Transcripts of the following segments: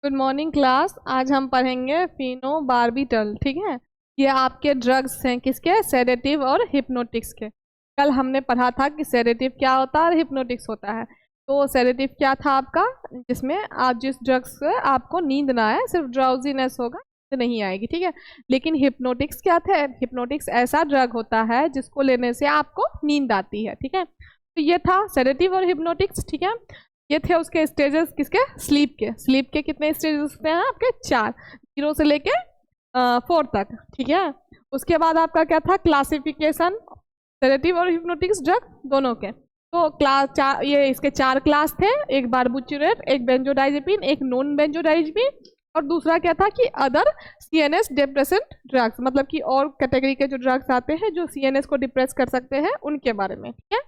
Good morning class. आज हम पढ़ेंगे फिनोबार्बिटल। ठीक है, ये आपके ड्रग्स हैं, किसके? सेडेटिव और हिप्नोटिक्स के। कल हमने पढ़ा था कि सेडेटिव क्या होता है और हिप्नोटिक्स होता है। तो सेडेटिव क्या था आपका? जिसमें आप जिस ड्रग्स से आपको नींद ना आए, सिर्फ ड्राउजीनेस होगा, तो नहीं आएगी। ठीक है, लेकिन हिप्नोटिक्स क्या थे? हिप्नोटिक्स ऐसा ड्रग होता है जिसको लेने से आपको नींद आती है। ठीक है, तो ये था सेडेटिव और हिप्नोटिक्स। ठीक है, ये थे उसके स्टेजेस, किसके? स्लीप के कितने स्टेजेस होते हैं आपके? 4, 0 से लेके 4 तक। ठीक है, उसके बाद आपका क्या था? क्लासिफिकेशन सेडेटिव और हिप्नोटिक्स ड्रग दोनों के। तो क्लास 4, ये इसके 4 क्लास थे। एक बार्बिटूरेट, एक बेंजोडाइजेपिन, एक नॉन बेंजोडाइजेपिन, और दूसरा क्या था कि अदर सीएनएस डिप्रेसेंट ड्रग्स, मतलब कि और कैटेगरी के जो ड्रग्स आते हैं जो सीएनएस को डिप्रेस कर सकते हैं, उनके बारे में। ठीक है,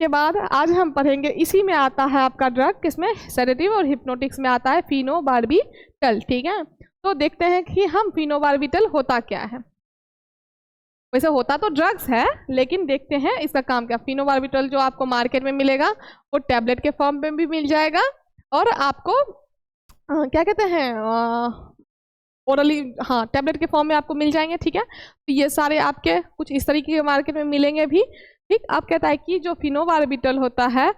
के बाद आज हम पढ़ेंगे, इसी में आता है आपका ड्रग, किसमें? सेडेटिव और हिप्नोटिक्स में आता है फिनोबार्बिटल। ठीक है, तो देखते हैं कि हम फिनोबार्बिटल होता क्या है। वैसे होता तो ड्रग्स है, लेकिन देखते हैं इसका काम क्या। फिनोबार्बिटल जो आपको मार्केट में मिलेगा वो टैबलेट के फॉर्म में भी मिल जाएगा, और आपको क्या कहते हैं, ओरली, हाँ, टैबलेट के फॉर्म में आपको मिल जाएंगे। ठीक है, तो ये सारे आपके कुछ इस तरीके के मार्केट में मिलेंगे भी। ठीक, आप कहता है कि जो फिनोबार्बिटल होता है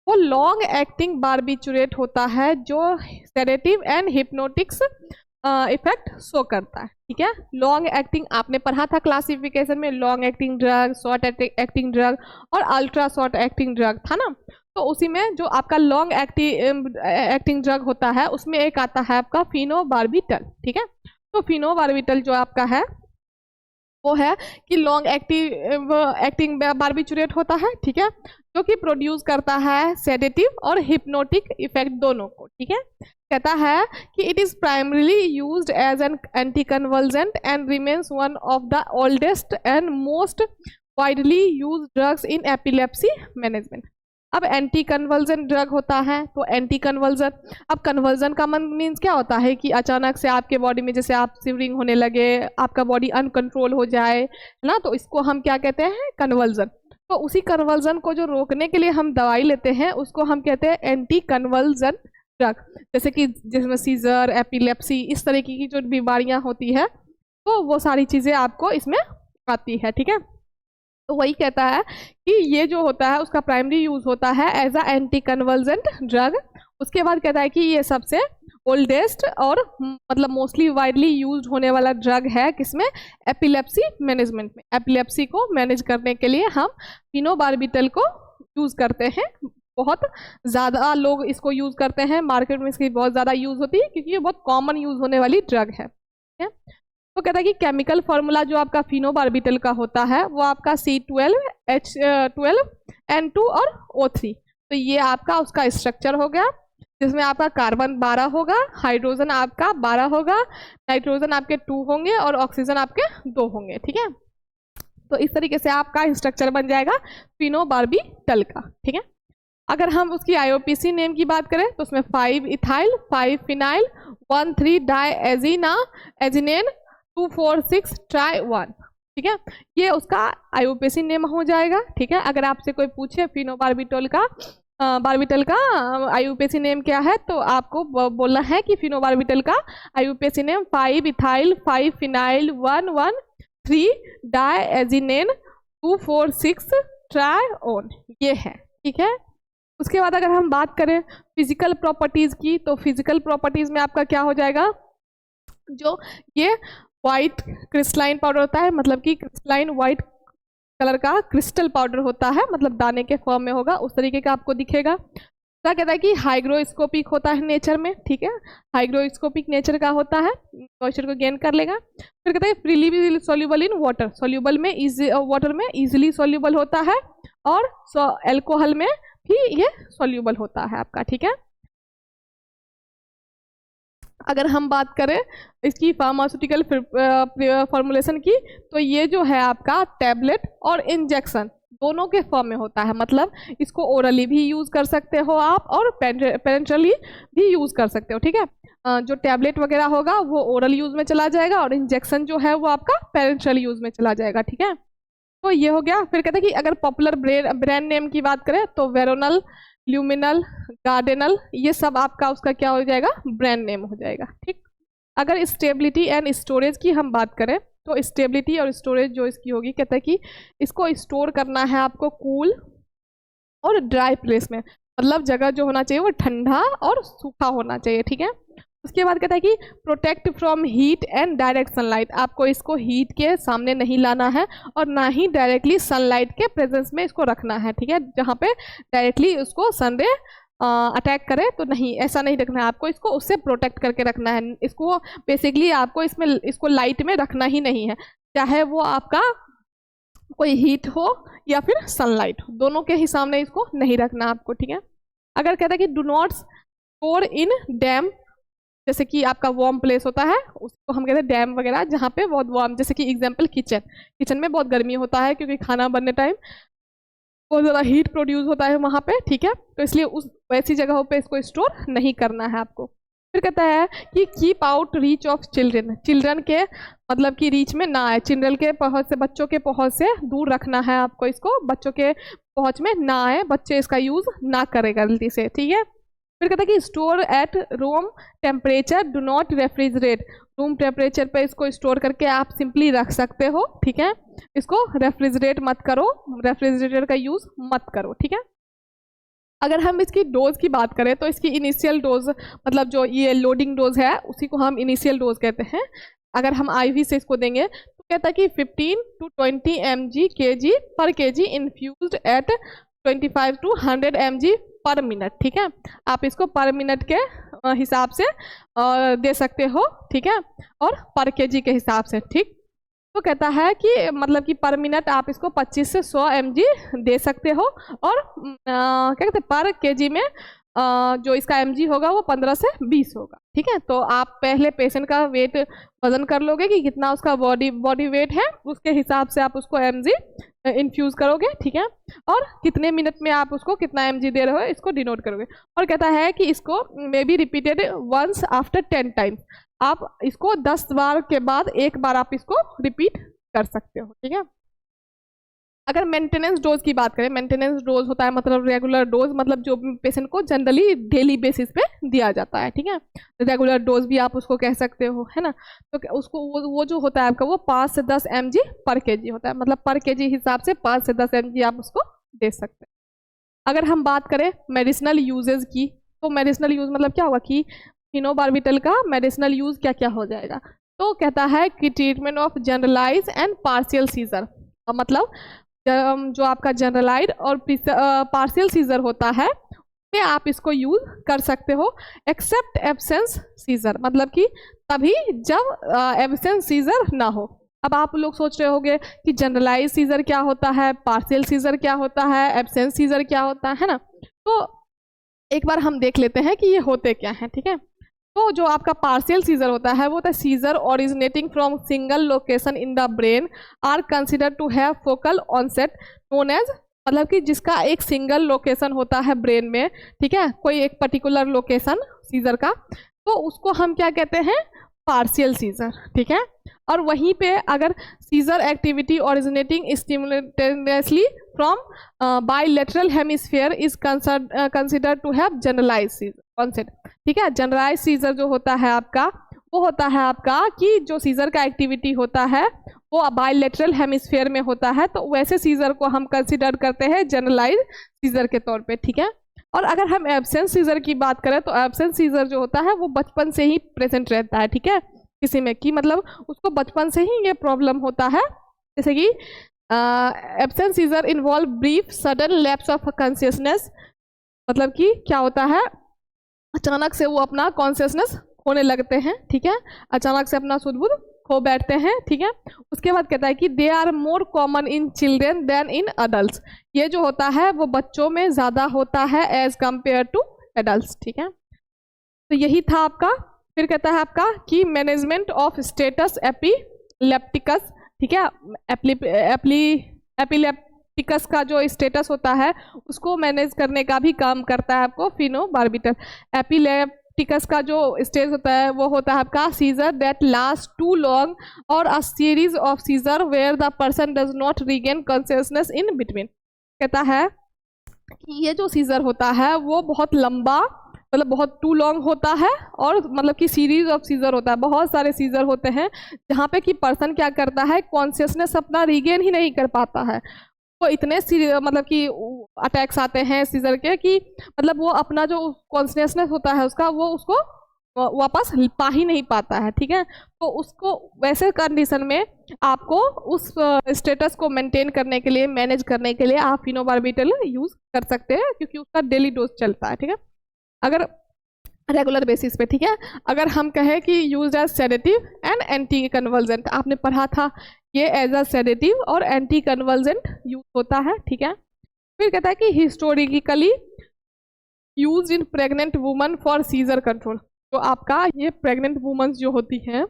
वो लॉन्ग एक्टिंग बार्बिचुरेट होता है जो sedative and hypnotics effect show करता है। ठीक है, लॉन्ग एक्टिंग आपने पढ़ा था क्लासिफिकेशन में, long acting drug, short acting drug और अल्ट्रा शॉर्ट एक्टिंग ड्रग था ना। तो उसी में जो आपका लॉन्ग एक्टिंग ड्रग होता है उसमें एक आता है आपका फिनोबार्बिटल। ठीक है, तो फिनोबार्बिटल जो आपका है वो है कि लॉन्ग एक्टिंग बार्बिचुरेट होता है। ठीक है, जो कि प्रोड्यूस करता है सेडेटिव और हिप्नोटिक इफेक्ट दोनों को। ठीक है, कहता है कि it is primarily used as an anti convulsant and remains one of the oldest and most widely used drugs in epilepsy management. अब एंटी कन्वर्जन ड्रग होता है, तो एंटी कन्वर्जन, अब कन्वर्जन का मीन्स क्या होता है कि अचानक से आपके बॉडी में जैसे आप शिवरिंग होने लगे, आपका बॉडी अनकंट्रोल हो जाए, है ना, तो इसको हम क्या कहते हैं? कन्वर्जन। तो उसी कन्वर्जन को जो रोकने के लिए हम दवाई लेते हैं उसको हम कहते हैं एंटी कन्वर्जन ड्रग। जैसे कि जिसमें सीजर, एपिलेप्सी, इस तरीके की जो बीमारियां होती है, तो वो सारी चीज़ें आपको इसमें आती है। ठीक है, तो वही कहता है कि ये जो होता है उसका प्राइमरी यूज होता है as a anti convergent drug. उसके बाद कहता है कि ये सबसे ओल्डेस्ट और मतलब मोस्टली वाइडली यूज होने वाला ड्रग है, किसमें? एपिलेप्सी मैनेजमेंट में। एपिलेप्सी को मैनेज करने के लिए हम फिनोबार्बिटल को यूज करते हैं। बहुत ज़्यादा लोग इसको यूज करते हैं, मार्केट में इसकी बहुत ज़्यादा यूज होती है क्योंकि ये बहुत कॉमन यूज होने वाली ड्रग है। ठीक है, तो कहता है कि केमिकल फॉर्मूला जो आपका फिनोबार्बिटल का होता है वो आपका C12H12N2 और O3। तो ये आपका उसका स्ट्रक्चर हो गया, जिसमें आपका कार्बन 12 होगा, हाइड्रोजन आपका 12 होगा, नाइट्रोजन आपके 2 होंगे और ऑक्सीजन आपके 2 होंगे। ठीक है, तो इस तरीके से आपका स्ट्रक्चर बन जाएगा फिनोबार्बिटल का। ठीक है, अगर हम उसकी IUPAC नेम की बात करें तो उसमें 5 इथाइल, 5 फिनाइल, 1,3 डाइएजिना एजिनेन, 2,4,6 ट्राई 1। ठीक है, ये उसका IUPAC नेम हो जाएगा। ठीक है, अगर आपसे कोई पूछे फिनोबार्बिटल का IUPAC नेम क्या है, तो आपको बोलना है कि फिनोबार्बिटल का IUPAC name 5 ethyl, 5 phenyl, 1,1,3 डाइएजिनेन, 2,4,6 try, ये है। ठीक है, उसके बाद अगर हम बात करें फिजिकल प्रॉपर्टीज की, तो फिजिकल प्रॉपर्टीज में आपका क्या हो जाएगा? जो ये वाइट क्रिस्टलाइन पाउडर होता है, मतलब कि क्रिस्टलाइन वाइट कलर का क्रिस्टल पाउडर होता है, मतलब दाने के फॉर्म में होगा, उस तरीके का आपको दिखेगा। क्या कहता है कि हाइग्रोस्कोपिक होता है नेचर में। ठीक है, हाइग्रोस्कोपिक नेचर का होता है, मॉइस्चर को गेन कर लेगा। फिर कहता है freely soluble in water, soluble में वाटर में इजीली सॉल्यूबल होता है, और एल्कोहल में भी ये सॉल्यूबल होता है आपका। ठीक है, अगर हम बात करें इसकी फार्मास्यूटिकल फॉर्मुलेशन की, तो ये जो है आपका टैबलेट और इंजेक्शन दोनों के फॉर्म में होता है, मतलब इसको ओरली भी यूज़ कर सकते हो आप और पेरेंटली भी यूज़ कर सकते हो। ठीक है, जो टैबलेट वगैरह होगा वो ओरल यूज़ में चला जाएगा और इंजेक्शन जो है वो आपका पेरेंटल यूज़ में चला जाएगा। ठीक है, तो ये हो गया। फिर कहते हैं कि अगर पॉपुलर ब्रांड नेम की बात करें तो वेरोनल, ल्यूमिनल, गार्डेनल, ये सब आपका उसका क्या हो जाएगा, ब्रांड नेम हो जाएगा। ठीक, अगर स्टेबिलिटी एंड स्टोरेज की हम बात करें तो स्टेबिलिटी और स्टोरेज जो इसकी होगी, कहता है कि इसको स्टोर करना है आपको कूल और ड्राई प्लेस में, मतलब जगह जो होना चाहिए वो ठंडा और सूखा होना चाहिए। ठीक है, उसके बाद कहता है कि protect from heat and direct sunlight, आपको इसको हीट के सामने नहीं लाना है और ना ही डायरेक्टली सनलाइट के प्रेजेंस में इसको रखना है। ठीक है, जहाँ पे डायरेक्टली उसको सनरे अटैक करे तो नहीं, ऐसा नहीं रखना है आपको, इसको उससे प्रोटेक्ट करके रखना है। इसको बेसिकली आपको इसको लाइट में रखना ही नहीं है, चाहे वो आपका कोई हीट हो या फिर सनलाइट हो, दोनों के ही सामने इसको नहीं रखना आपको। ठीक है, अगर कहता है कि do not store in dam, जैसे कि आपका वार्म प्लेस होता है उसको हम कहते हैं डैम वगैरह, जहाँ पे बहुत वार्म, जैसे कि एग्जांपल किचन में बहुत गर्मी होता है क्योंकि खाना बनने टाइम बहुत ज़्यादा हीट प्रोड्यूस होता है वहाँ पे। ठीक है, तो इसलिए उस वैसी जगहों पे इसको स्टोर नहीं करना है आपको। फिर कहता है कि keep out reach of children, children के मतलब कि रीच में ना आए, चिल्ड्रन के पहुँच से, बच्चों के पहुँच से दूर रखना है आपको इसको, बच्चों के पहुँच में ना आए, बच्चे इसका यूज़ ना करें गलती से। ठीक है, फिर कहता है कि store at room temperature, do not refrigerate, room temperature पे इसको स्टोर करके आप सिंपली रख सकते हो। ठीक है, इसको रेफ्रिजरेट मत करो, रेफ्रिजरेटर का यूज़ मत करो। ठीक है, अगर हम इसकी डोज की बात करें तो इसकी इनिशियल डोज, मतलब जो ये लोडिंग डोज है उसी को हम इनिशियल डोज कहते हैं। अगर हम आईवी से इसको देंगे तो कहता है कि 15 to 20 mg kg per kg infused at 25 to 100 mg per minute. ठीक है, आप इसको पर मिनट के हिसाब से दे सकते हो। ठीक है, और पर केजी के हिसाब से। ठीक, तो कहता है कि मतलब कि पर मिनट आप इसको 25 से 100 mg दे सकते हो, और क्या कहते हैं पर केजी में जो इसका mg होगा वो 15 से 20 होगा। ठीक है, तो आप पहले पेशेंट का वेट वजन कर लोगे कि कितना उसका बॉडी वेट है, उसके हिसाब से आप उसको mg इन्फ्यूज़ करोगे। ठीक है, और कितने मिनट में आप उसको कितना mg दे रहे हो इसको डिनोट करोगे। और कहता है कि इसको may be repeated once after 10 times, आप इसको 10 बार के बाद एक बार आप इसको रिपीट कर सकते हो। ठीक है, अगर मेंटेनेंस डोज की बात करें, मेंटेनेंस डोज होता है मतलब रेगुलर डोज, मतलब जो पेशेंट को जनरली डेली बेसिस पे दिया जाता है। ठीक है, रेगुलर डोज भी आप उसको कह सकते हो, है ना। तो उसको वो जो होता है आपका वो 5 से 10 mg पर केजी होता है, मतलब पर केजी हिसाब से 5 से 10 mg आप उसको दे सकते हैं। अगर हम बात करें मेडिसिनल यूजेज की, तो मेडिसिनल यूज मतलब क्या होगा कि फिनोबार्बिटल का मेडिसिनल यूज क्या क्या हो जाएगा। तो कहता है कि treatment of generalize and partial seizure, मतलब जो आपका जनरलाइज और पार्शियल सीजर होता है में आप इसको यूज कर सकते हो, एक्सेप्ट एब्सेंस सीजर, मतलब कि तभी जब एब्सेंस सीजर ना हो। अब आप लोग सोच रहे होंगे कि जनरलाइज सीजर क्या होता है, पार्शियल सीजर क्या होता है, एब्सेंस सीजर क्या होता है ना। तो एक बार हम देख लेते हैं कि ये होते क्या हैं। ठीक है, तो जो आपका पार्शियल सीजर होता है वो होता है seizure originating from single location in the brain are consider to have focal onset known as, मतलब कि जिसका एक सिंगल लोकेशन होता है ब्रेन में। ठीक है, कोई एक पर्टिकुलर लोकेशन सीजर का, तो उसको हम क्या कहते हैं, पार्शियल सीजर। ठीक है, और वहीं पे अगर seizure activity originating simultaneously from bilateral hemisphere is consider to have generalize seizure concept. ठीक है, जनरलाइज सीजर जो होता है आपका वो होता है आपका कि जो सीजर का एक्टिविटी होता है वो बाइलेटरल हेमिस्फीयर में होता है, तो वैसे सीजर को हम कंसिडर करते हैं जनरलाइज सीजर के तौर पे। ठीक है, और अगर हम एब्सेंस सीजर की बात करें तो एब्सेंस सीजर जो होता है वो बचपन से ही प्रेजेंट रहता है। ठीक है, किसी में कि मतलब उसको बचपन से ही ये प्रॉब्लम होता है, जैसे कि absence seizure involve brief sudden lapse of consciousness, मतलब कि क्या होता है अचानक से वो अपना कॉन्शियसनेस खोने लगते हैं। ठीक है, अचानक से अपना सुध बुध खो बैठते हैं। ठीक है, उसके बाद कहता है कि they are more common in children than in adult, ये जो होता है वो बच्चों में ज़्यादा होता है एज कम्पेयर टू एडल्ट। ठीक है, तो यही था आपका। फिर कहता है आपका कि मैनेजमेंट ऑफ स्टेटस एपिलेप्टिकस। ठीक है, एपिलेप्टिकस का जो स्टेटस होता है उसको मैनेज करने का भी काम करता है आपको फिनोबार्बिटल। एपिलेप्टिकस का जो स्टेज होता है वो होता है आपका seizure that last too long और a series of seizure where the person does not regain consciousness in between. कहता है कि ये जो सीजर होता है वो बहुत लंबा, मतलब बहुत टू लॉन्ग होता है, और मतलब कि सीरीज ऑफ सीजर होता है, बहुत सारे सीजर होते हैं जहाँ पे कि पर्सन क्या करता है, कॉन्शियसनेस अपना रिगेन ही नहीं कर पाता है। तो इतने मतलब कि अटैक्स आते हैं सीजर के कि मतलब वो अपना जो कॉन्शियसनेस होता है उसका, वो उसको वापस पा ही नहीं पाता है, ठीक है। तो उसको वैसे कंडीशन में आपको उस स्टेटस को मेंटेन करने के लिए, मैनेज करने के लिए आप फिनोबार्बिटल यूज कर सकते हैं, क्योंकि उसका डेली डोज चलता है, ठीक है, अगर रेगुलर बेसिस पे, ठीक है। अगर हम कहें कि use as sedative and anti convergent, आपने पढ़ा था ये एज अ सेडेटिव और एंटी कन्वर्जेंट यूज होता है, ठीक है। फिर कहता है कि historically use in pregnant woman for seizure control. तो आपका ये प्रेग्नेंट वुमेन्स जो होती हैं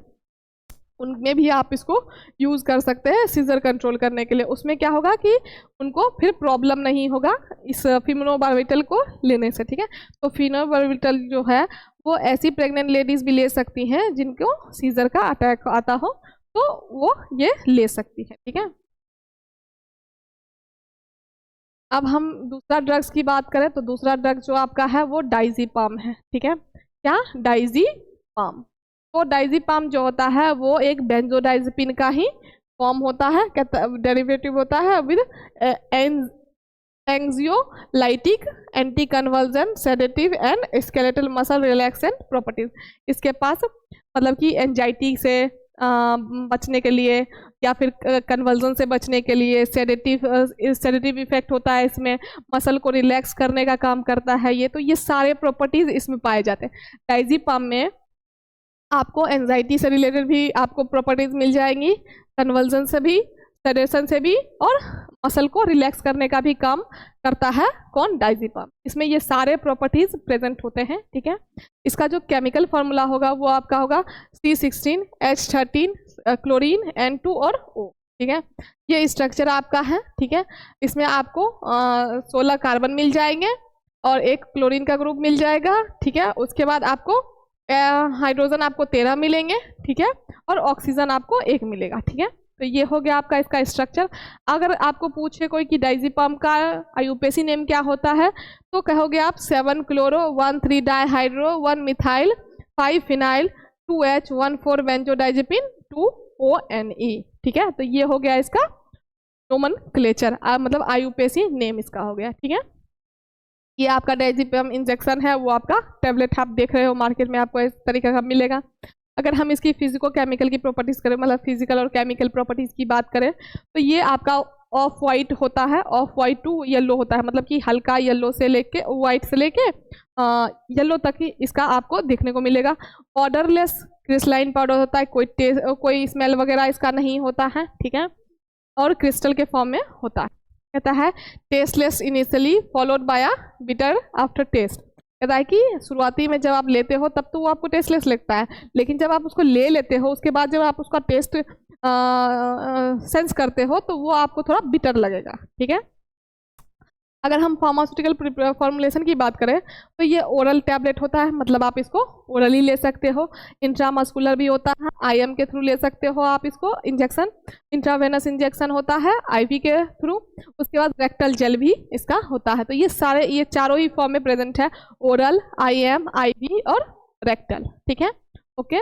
उनमें भी आप इसको यूज़ कर सकते हैं सीजर कंट्रोल करने के लिए। उसमें क्या होगा कि उनको फिर प्रॉब्लम नहीं होगा इस फिनोबार्बिटल को लेने से, ठीक है। तो फिनोबार्बिटल जो है वो ऐसी प्रेग्नेंट लेडीज भी ले सकती हैं जिनको सीजर का अटैक आता हो, तो वो ये ले सकती है, ठीक है। अब हम दूसरा ड्रग्स की बात करें तो दूसरा ड्रग जो आपका है वो डाइजीपाम है, ठीक है। क्या? डाइजीपाम। तो डाइजीपाम जो होता है वो एक बेंजोडाइजेपिन का ही फॉर्म होता है, डेरिवेटिव होता है with anxiolytic, anti conversion, sedative and skeletal muscle relaxant properties. इसके पास मतलब कि एंजाइटी से बचने के लिए या फिर कन्वर्जन से बचने के लिए सेडेटिव इफेक्ट होता है इसमें, मसल को रिलैक्स करने का काम करता है ये। तो ये सारे प्रॉपर्टीज इसमें पाए जाते हैं। डाइजीपाम में आपको एंजाइटी से रिलेटेड भी आपको प्रॉपर्टीज मिल जाएंगी, कन्वर्जन से भी, सेडेशन से भी, और मसल को रिलैक्स करने का भी काम करता है कौन? डाइजीपाम। इसमें ये सारे प्रॉपर्टीज प्रेजेंट होते हैं, ठीक है। इसका जो केमिकल फार्मूला होगा वो आपका होगा C16H13 क्लोरीन N2 और O, ठीक है। ये स्ट्रक्चर आपका है, ठीक है। इसमें आपको 16 कार्बन मिल जाएंगे और एक क्लोरीन का ग्रुप मिल जाएगा, ठीक है। उसके बाद आपको हाइड्रोजन आपको 13 मिलेंगे, ठीक है, और ऑक्सीजन आपको 1 मिलेगा, ठीक है। तो ये हो गया आपका इसका स्ट्रक्चर। अगर आपको पूछे कोई कि डाइजीपाम का आईयूपीएसी नेम क्या होता है तो कहोगे आप 7 chloro 1,3 डाइहाइड्रो 1 methyl 5 phenyl 2H 1,4 benzodiazepine 2ONE, ठीक है। तो ये हो गया इसका नोमेनक्लेचर, मतलब आईयूपीएसी नेम इसका हो गया, ठीक है। ये आपका डाइजीपाम इंजेक्शन है, वो आपका टेबलेट आप देख रहे हो मार्केट में आपको इस तरीके का मिलेगा। अगर हम इसकी फिजिको केमिकल की प्रॉपर्टीज करें, मतलब फिजिकल और केमिकल प्रॉपर्टीज की बात करें, तो ये आपका ऑफ वाइट होता है, ऑफ वाइट टू येलो होता है, मतलब कि हल्का येलो से लेके वाइट से लेके येलो तक ही इसका आपको देखने को मिलेगा। ऑर्डरलेस क्रिस्टलाइन पाउडर होता है, कोई स्मेल वगैरह इसका नहीं होता है, ठीक है, और क्रिस्टल के फॉर्म में होता है। कहता है tasteless initially followed by a bitter aftertaste. कहता है कि शुरुआती में जब आप लेते हो तब तो वो आपको टेस्टलेस लगता है, लेकिन जब आप उसको ले लेते हो उसके बाद जब आप उसका टेस्ट सेंस करते हो तो वो आपको थोड़ा बिटर लगेगा, ठीक है। अगर हम फार्मास्यूटिकल फॉर्मुलेशन की बात करें तो ये ओरल टैबलेट होता है, मतलब आप इसको ओरली ले सकते हो। इंट्रामस्कुलर भी होता है, IM के थ्रू ले सकते हो आप इसको इंजेक्शन, इंट्रावेनस इंजेक्शन होता है IV के थ्रू। उसके बाद रेक्टल जेल भी इसका होता है। तो ये चारों ही फॉर्म में प्रेजेंट है, ओरल, IM, IV और रेक्टल, ठीक है, ओके।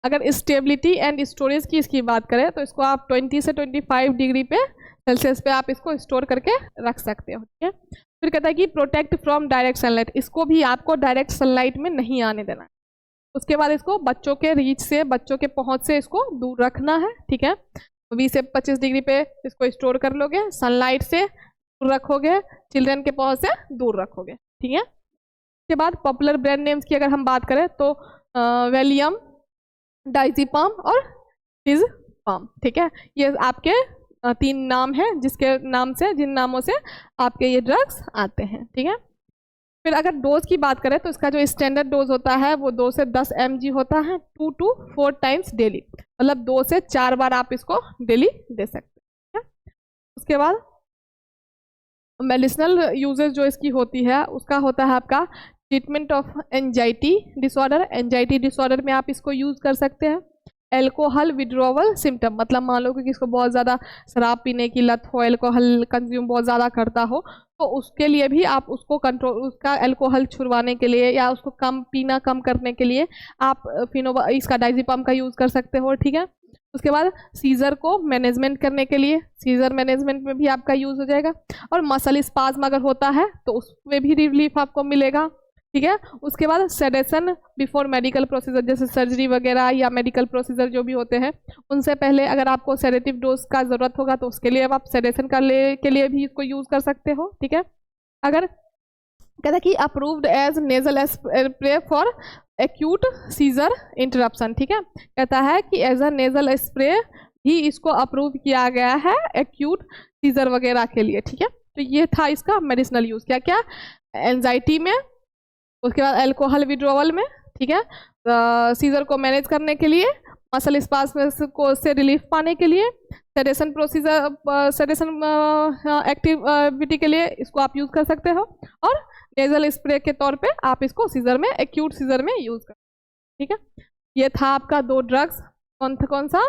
अगर स्टेबिलिटी एंड स्टोरेज की इसकी बात करें तो इसको आप 20 से 25 डिग्री पे सेल्सियस पे आप इसको स्टोर करके रख सकते हो, ठीक है। फिर कहता है कि प्रोटेक्ट फ्रॉम डायरेक्ट सनलाइट, इसको भी आपको डायरेक्ट सनलाइट में नहीं आने देना है। उसके बाद इसको बच्चों के रीच से, बच्चों के पहुंच से इसको दूर रखना है, ठीक है। 20 से 25 डिग्री पे इसको स्टोर कर लोगे, सनलाइट से दूर रखोगे, चिल्ड्रन के पहुंच से दूर रखोगे, ठीक है। उसके बाद पॉपुलर ब्रांड नेम्स की अगर हम बात करें तो वेलियम, डाइजीपाम और डिज़पाम, ठीक है। ये आपके 3 नाम हैं जिन नामों से आपके ये ड्रग्स आते हैं, ठीक है। फिर अगर डोज की बात करें तो इसका जो स्टैंडर्ड डोज होता है वो 2 से 10 mg होता है, 2 to 4 टाइम्स डेली, मतलब 2 से 4 बार आप इसको डेली दे सकते हैं। उसके बाद मेडिसिनल यूजेज जो इसकी होती है उसका होता है आपका treatment of anxiety disorder. Anxiety disorder में आप इसको यूज कर सकते हैं। एल्कोहल विड्रॉवल सिम्टम, मतलब मान लो कि किसको बहुत ज़्यादा शराब पीने की लत हो, एल्कोहल कंज्यूम बहुत ज़्यादा करता हो, तो उसके लिए भी आप उसको कंट्रोल, उसका एल्कोहल छुड़वाने के लिए या उसको पीना कम करने के लिए आप इसका डायजेपाम का यूज़ कर सकते हो, ठीक है। उसके बाद सीजर को मैनेजमेंट करने के लिए, सीजर मैनेजमेंट में भी आपका यूज़ हो जाएगा। और मसल स्पाज्म अगर होता है तो उसमें भी रिलीफ आपको मिलेगा, ठीक है। उसके बाद सेडेशन बिफोर मेडिकल प्रोसीजर, जैसे सर्जरी वगैरह या मेडिकल प्रोसीजर जो भी होते हैं, उनसे पहले अगर आपको सेडेटिव डोज का ज़रूरत होगा तो उसके लिए आप सेडेशन के लिए भी इसको यूज़ कर सकते हो, ठीक है। अगर कहता है कि approved as nasal spray for acute seizure interruption, ठीक है। कहता है कि एज अ नेजल स्प्रे ही इसको अप्रूव किया गया है एक्यूट सीजर वगैरह के लिए, ठीक है। तो ये था इसका मेडिसिनल यूज़, क्या क्या, एंजाइटी में, उसके बाद अल्कोहल विड्रॉवल में, ठीक है, सीजर को मैनेज करने के लिए, मसल स्पाज्म को से रिलीफ पाने के लिए, सेडेशन प्रोसीजर, सेडेशन एक्टिविटी के लिए इसको आप यूज़ कर सकते हो, और नेजल स्प्रे के तौर पे आप इसको सीजर में, एक्यूट सीजर में यूज़ कर, ठीक है। ये था आपका 2 ड्रग्स, कौन सा,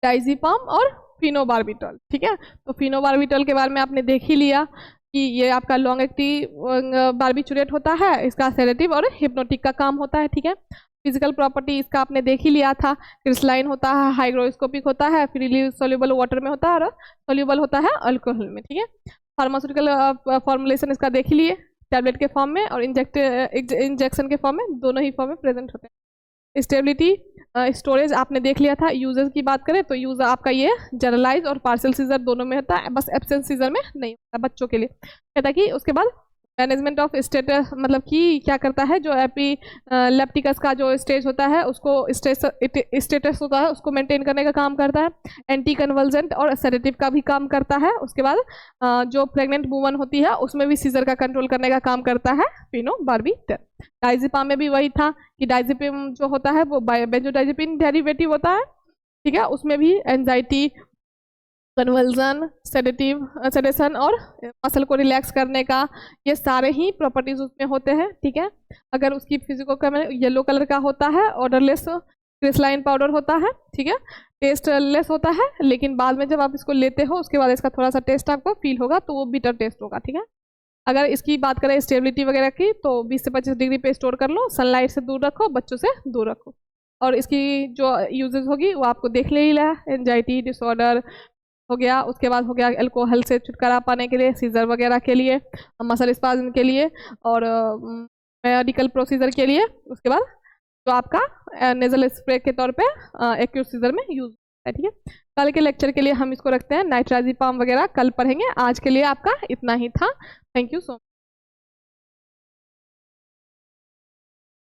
डायजेपाम और फिनोबार्बिटल, ठीक है। तो फिनोबार्बिटल के बारे में आपने देख ही लिया कि ये आपका लॉन्ग एक्टिव बार्बिचुरेट होता है, इसका सेडेटिव और हिप्नोटिक का काम होता है, ठीक है। फिजिकल प्रॉपर्टी इसका आपने देख ही लिया था, क्रिस्टलाइन होता है, हाइग्रोस्कोपिक होता है, फ्रीली सोल्यूबल वाटर में होता है और सोल्यूबल होता है अल्कोहल में, ठीक है। फार्मास्यूटिकल फॉर्मुलेशन इसका देख ही लिए, टैबलेट के फॉर्म में और इंजेक्शन के फॉर्म में, दोनों ही फॉर्म में प्रेजेंट होते हैं। स्टेबिलिटी स्टोरेज आपने देख लिया था। यूजर्स की बात करें तो यूजर आपका ये जनरलाइज और पार्शियल सीजर दोनों में होता है, बस एब्सेंस सीजर में नहीं होता बच्चों के लिए, कहता कि। उसके बाद मैनेजमेंट ऑफ स्टेटस, मतलब कि क्या करता है, जो एपिलेप्टिकस का जो स्टेज होता है उसको स्टेटस होता है उसको मेंटेन करने का काम करता है, एंटी कन्वल्जेंट और सेडेटिव का भी काम करता है। उसके बाद जो प्रेग्नेंट वुमन होती है उसमें भी सीजर का कंट्रोल करने का काम करता है फिनोबार्बिटल। डायजेपाम में भी वही था कि डायजेपाम जो होता है वो बेंजोडाइजेपिन डेरिवेटिव होता है, ठीक है। उसमें भी एंजाइटी, कन्वल्जन, सेडेशन और मसल को रिलैक्स करने का, ये सारे ही प्रॉपर्टीज उसमें होते हैं, ठीक है। अगर उसकी फिजिको येलो कलर का होता है, ऑर्डरलेस क्रिस्टलाइन पाउडर होता है, ठीक है, टेस्टलेस होता है, लेकिन बाद में जब आप इसको लेते हो उसके बाद इसका थोड़ा सा टेस्ट आपको फील होगा, तो वो बिटर टेस्ट होगा, ठीक है। अगर इसकी बात करें स्टेबिलिटी वगैरह की तो 20 से 25 डिग्री पे स्टोर कर लो, सनलाइट से दूर रखो, बच्चों से दूर रखो। और इसकी जो यूजेस होगी वो आपको देख ले ही लिया, एंजाइटी डिसऑर्डर हो गया, उसके बाद हो गया अल्कोहल से छुटकारा पाने के लिए, सीजर वगैरह के लिए, मसल स्पाज्म के लिए और मेडिकल प्रोसीजर के लिए। उसके बाद जो आपका नेजल स्प्रे के तौर पे एक्यूट सीजर में यूज है, ठीक है। कल के लेक्चर के लिए हम इसको रखते हैं, नाइट्राजिपाम वगैरह कल पढ़ेंगे, आज के लिए आपका इतना ही था। Thank you so much.